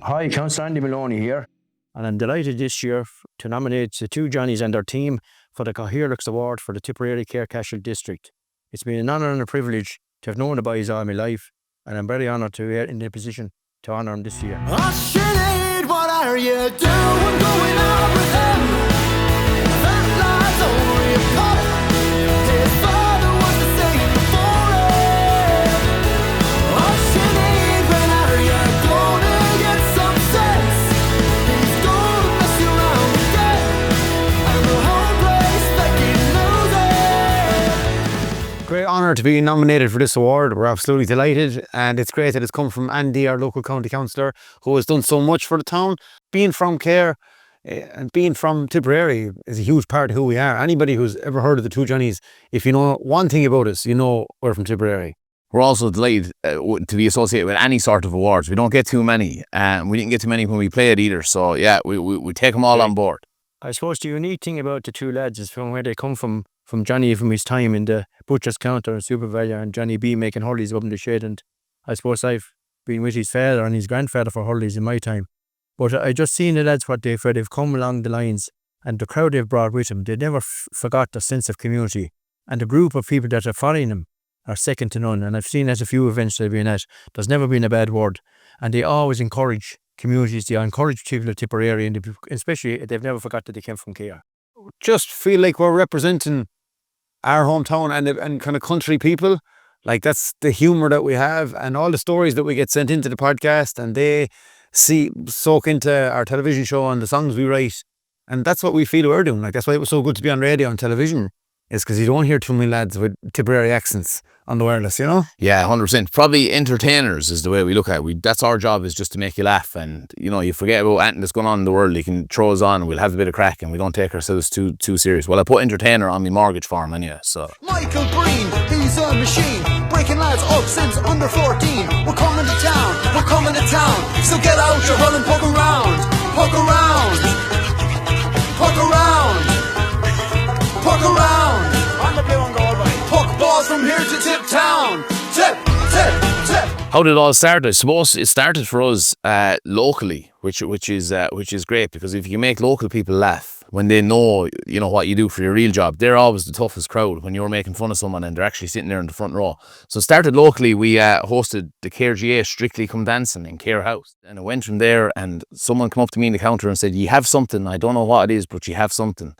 Hi, Councillor Andy Moloney here, and I'm delighted this year to nominate the two Johnnies and their team for the Cathaoirleach Award for the Tipperary-Cahir-Cashel district. It's been an honour and a privilege to have known the boys all my life, and I'm very honoured to be in the position to honour them this year. Oh, Sinead, what are you doing going out with him? That lad's over your cup. His father was the same before it. Oh, Sinead, when are you gonna get some sense? He's gonna mess you around again, and the whole place thinking losing. Great honour to be nominated for this award. We're absolutely delighted, and it's great that it's come from Andy, our local county councillor, who has done so much for the town. Being from Cahir and being from Tipperary is a huge part of who we are. Anybody who's ever heard of the two Johnnies, if you know one thing about us, you know we're from Tipperary. We're also delighted to be associated with any sort of awards. We don't get too many, and we didn't get too many when we played either. So yeah, we take them all on board. I suppose the unique thing about the two lads is from where they come from Johnny, from his time in the butcher's counter and supervisor, and Johnny B making hurleys up in the shed. And I suppose I've been with his father and his grandfather for hurleys in my time. But I just seen the lads where they've come along the lines, and the crowd they've brought with them. They never forgot the sense of community, and the group of people that are following them are second to none. And I've seen at a few events they've been at, there's never been a bad word, and they always encourage communities. They encourage people of Tipperary, and especially they've never forgot that they came from Cahir. Just feel like we're representing our hometown and kind of country people. Like, that's the humour that we have, and all the stories that we get sent into the podcast, and they soak into our television show and the songs we write. And that's what we feel we're doing. Like, that's why it was so good to be on radio and television, is because you don't hear too many lads with Tipperary accents on the wireless, you know? Yeah, 100%. Probably entertainers is the way we look at it. That's our job, is just to make you laugh, and you forget about anything that's going on in the world. You can throw us on and we'll have a bit of crack, and we don't take ourselves too serious. Well, I put entertainer on my mortgage form anyway, so. Michael Breen, he's a machine, breaking lads up since under 14. We're coming to town, so get out your hull and poke around, poke around, on the blue and gold line. Puck balls from here to Tip Town, tip. How did it all start? I suppose it started for us locally, which is great, because if you make local people laugh when they know what you do for your real job, they're always the toughest crowd when you're making fun of someone and they're actually sitting there in the front row. So it started locally. We hosted the KRGA Strictly Come Dancing in Cahir House, and I went from there, and someone came up to me in the counter and said, "You have something. I don't know what it is, but you have something."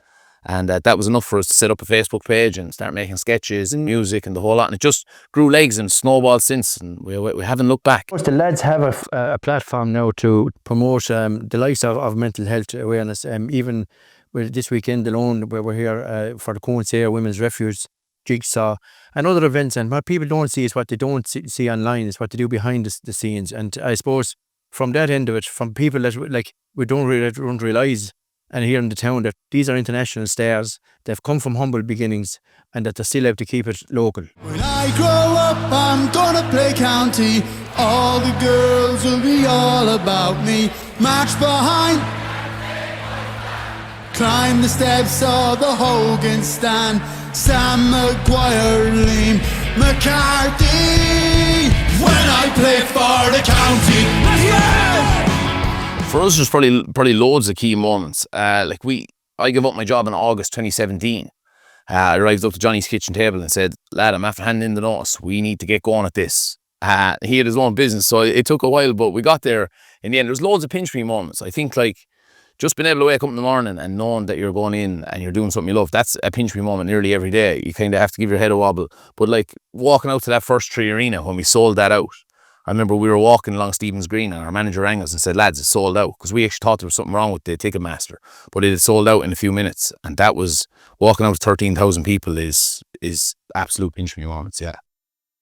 And that was enough for us to set up a Facebook page and start making sketches and music and the whole lot. And it just grew legs and snowballed since. And we haven't looked back. Of course, the lads have a platform now to promote the likes of mental health awareness. Even with this weekend alone, where we're here for the Councillor Women's Refuge, Jigsaw, and other events. And what people don't see is what they don't see online, is what they do behind the scenes. And I suppose from that end of it, from people that we don't realise, and here in the town, that these are international stars. They've come from humble beginnings, and that they still have to keep it local. When I grow up, I'm gonna play county. All the girls will be all about me. March behind, climb the steps of the Hogan stand. Sam Maguire, Liam McCarthy. When I play for the county, yeah! For us, there's probably loads of key moments. I gave up my job in August 2017. I arrived up to Johnny's kitchen table and said, "Lad, I'm after handing in the notice. We need to get going at this." He had his own business, so it took a while, but we got there in the end. There's loads of pinch me moments. I think just being able to wake up in the morning and knowing that you're going in and you're doing something you love, that's a pinch me moment nearly every day. You kind of have to give your head a wobble. But walking out to that first Tree Arena when we sold that out, I remember we were walking along Stephen's Green, and our manager rang us and said, "Lads, it's sold out," because we actually thought there was something wrong with the Ticketmaster, but it had sold out in a few minutes. And that was, walking out to 13,000 people is absolute pinch me moments. Yeah,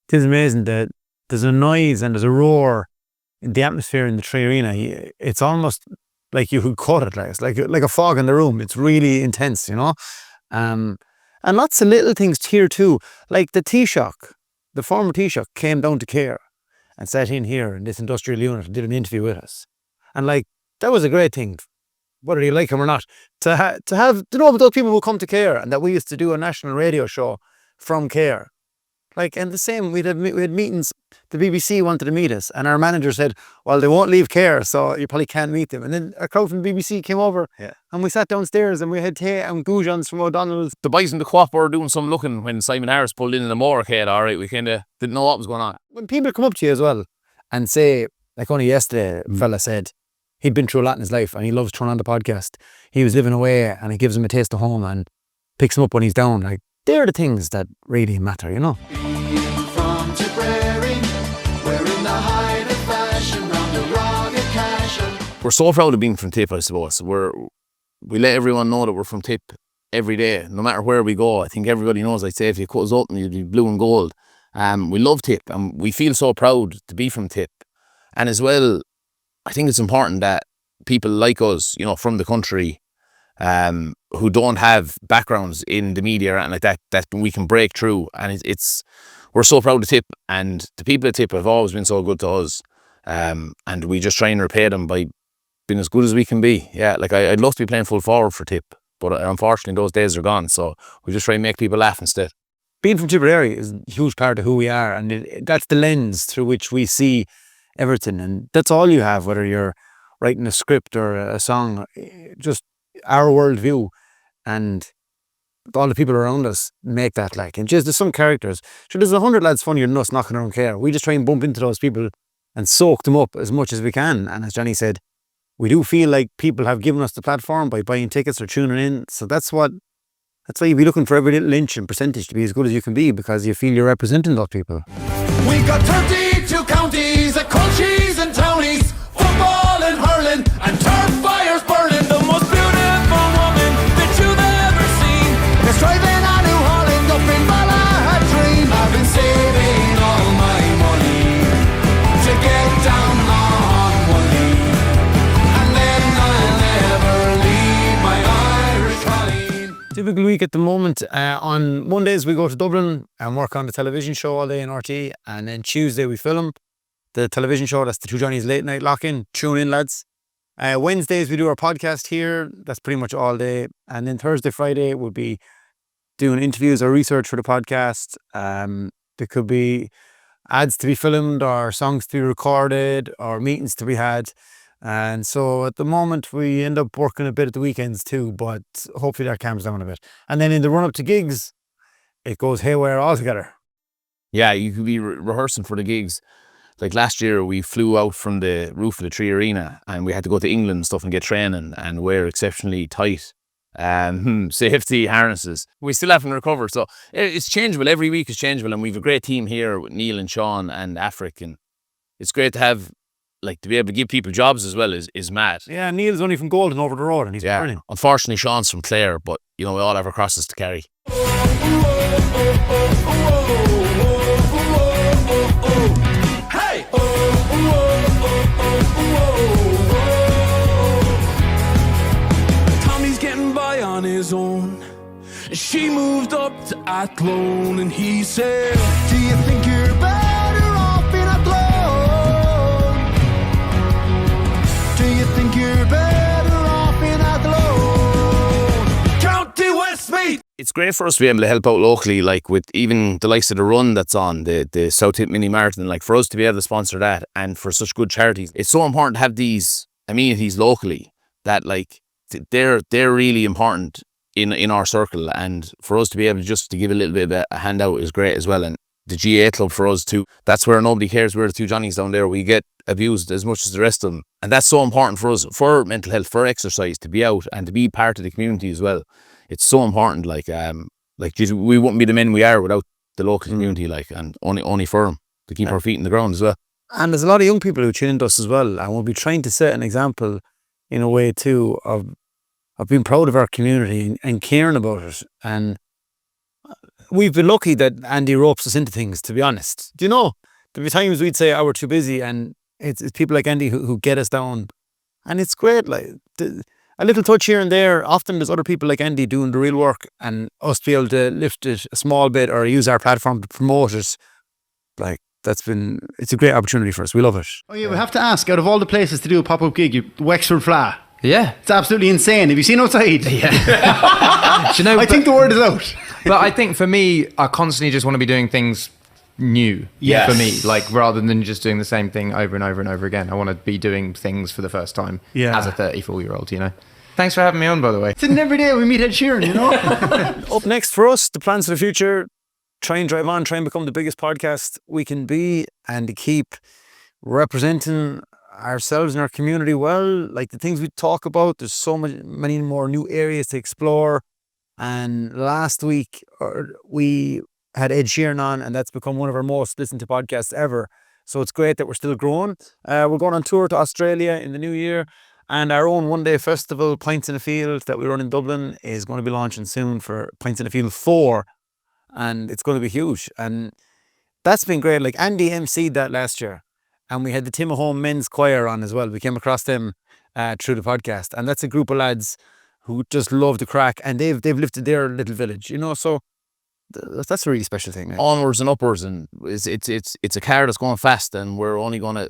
It is amazing that there's a noise and there's a roar in the atmosphere in the Tree Arena. It's almost like you could cut it. It's like a fog in the room. It's really intense, and lots of little things here too, like the Taoiseach, the former Taoiseach, came down to Cahir and sat in here in this industrial unit and did an interview with us. And that was a great thing, whether you like him or not, to know about those people who come to Cahir, and that we used to do a national radio show from Cahir. Like, and the same, we had meetings. The BBC wanted to meet us, and our manager said, well, they won't leave care, so you probably can't meet them. And then a crowd from the BBC came over, and we sat downstairs, and we had tea and goujons from O'Donnell's. The boys in the co-op were doing some looking when Simon Harris pulled in the motorcade, all right, we kind of didn't know what was going on. When people come up to you as well and say, like only yesterday, a fella said he'd been through a lot in his life and he loves turning on the podcast. He was living away and it gives him a taste of home and picks him up when he's down. Like, they're the things that really matter, you know. From Tipperary, we're in the height of fashion round the rugged Cashel. We're so proud of being from Tip, I suppose. We let everyone know that we're from Tip every day, no matter where we go. I think everybody knows, I'd say, if you cut us open, you'd be blue and gold. We love Tip and we feel so proud to be from Tip. And as well, I think it's important that people like us, you know, from the country, who don't have backgrounds in the media or anything like that we can break through. And we're so proud of Tip, and the people at Tip have always been so good to us. And we just try and repay them by being as good as we can be. Yeah, like I'd love to be playing full forward for Tip, but unfortunately those days are gone. So we just try and make people laugh instead. Being from Tipperary is a huge part of who we are, and that's the lens through which we see everything. And that's all you have, whether you're writing a script or a song, just our worldview and all the people around us make that. Like, and just there's some characters, sure, there's 100 lads funnier than us knocking around care. We just try and bump into those people and soak them up as much as we can. And as Johnny said, we do feel like people have given us the platform by buying tickets or tuning in. So that's why you'd be looking for every little inch and percentage to be as good as you can be, because you feel you're representing those people. We got 32 counties, counties and townies, football and hurling, and turf fires burning. The most beautiful woman that you've ever seen is driving a New Holland up in Ballahadreen. I've been saving all my money to get down on one knee, and then I'll never leave my Irish Colleen. Typical week at the moment. On Mondays we go to Dublin and work on the television show all day in RT, and then Tuesday we film the television show. That's the Two Johnnies late night lock-in. Tune in, lads. Wednesdays we do our podcast here. That's pretty much all day. And then Thursday, Friday we'll be doing interviews or research for the podcast. There could be ads to be filmed or songs to be recorded or meetings to be had. And so at the moment we end up working a bit at the weekends too, but hopefully that calms down a bit. And then in the run up to gigs, it goes haywire altogether. Yeah, you could be rehearsing for the gigs. Like last year we flew out from the roof of the Tree Arena and we had to go to England and stuff and get training and wear exceptionally tight safety harnesses. We still haven't recovered, so it's changeable. Every week is changeable, and we've a great team here with Neil and Sean and Afric, and it's great to have, like, to be able to give people jobs as well is mad. Yeah, Neil's only from Golden over the road and he's burning. Unfortunately Sean's from Clare, but you know, we all have our crosses to carry. Hey! Tommy's getting by on his own. She moved up to Athlone and he said, do you think you're better off in Athlone? Do you think you're better off in Athlone? County Westmeath! It's great for us to be able to help out locally, like with even the likes of the run that's on, the South Tip Mini Marathon, like for us to be able to sponsor that and for such good charities. It's so important to have these amenities locally that, like, they're really important in our circle, and for us to be able just to give a little bit of a handout is great as well. And the GA club for us too, that's where nobody cares. We're the Two Johnnies down there. We get abused as much as the rest of them, and that's so important for us, for mental health, for exercise, to be out and to be part of the community as well. It's so important. Geez, we wouldn't be the men we are without the local community, like, and only for them to keep our feet in the ground as well. And there's a lot of young people who tune into us as well, and we'll be trying to set an example in a way too of being proud of our community and caring about it. And we've been lucky that Andy ropes us into things, to be honest. Do you know, there'll be times we'd say, oh, we're too busy, and it's people like Andy who get us down. And it's great, like, a little touch here and there. Often there's other people like Andy doing the real work, and us to be able to lift it a small bit or use our platform to promote it, like, it's a great opportunity for us. We love it. Oh yeah, we have to ask, out of all the places to do a pop-up gig, Wexford Fla. Yeah. It's absolutely insane. Have you seen outside? Yeah. Do you know, I think the word is out. But I think for me, I constantly just want to be doing things new Yes. for me. Like rather than just doing the same thing over and over and over again, I want to be doing things for the first time Yeah. as a 34-year-old. You know. Thanks for having me on, by the way. It's an every day we meet Ed Sheeran, you know. Up next for us, the plans for the future: try and drive on, try and become the biggest podcast we can be, and to keep representing ourselves and our community well. Like the things we talk about, there's so many more new areas to explore. And last week we had Ed Sheeran on, and that's become one of our most listened to podcasts ever. So it's great that we're still growing. We're going on tour to Australia in the new year, and our own one-day festival, Pints in a Field, that we run in Dublin, is going to be launching soon for Pints in a Field 4, and it's going to be huge. And that's been great. Like Andy emceed that last year, and we had the Timahome Men's Choir on as well. We came across them through the podcast, and that's a group of lads who just love the crack, and they've lifted their little village, you know. So that's a really special thing. Onwards and upwards, and it's a car that's going fast, and we're only going to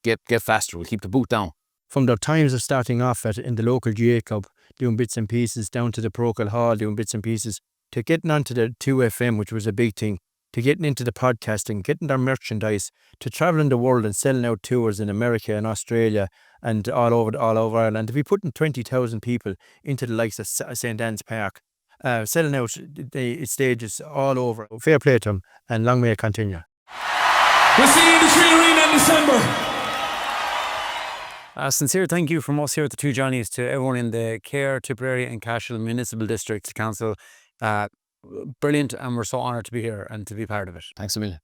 get faster. We'll keep the boot down. From the times of starting off in the local GA club, doing bits and pieces, down to the parochial hall, doing bits and pieces, to getting onto the 2FM, which was a big thing, to getting into the podcasting, getting their merchandise, to travelling the world and selling out tours in America and Australia and all over Ireland, to be putting 20,000 people into the likes of St. Anne's Park, selling out the stages all over. Fair play to them, and long may it continue. We'll see you in the Tree Arena in December. A sincere thank you from us here at the Two Johnnies to everyone in the Cahir, Tipperary and Cashel Municipal District Council. Brilliant, and we're so honoured to be here and to be part of it. Thanks a million.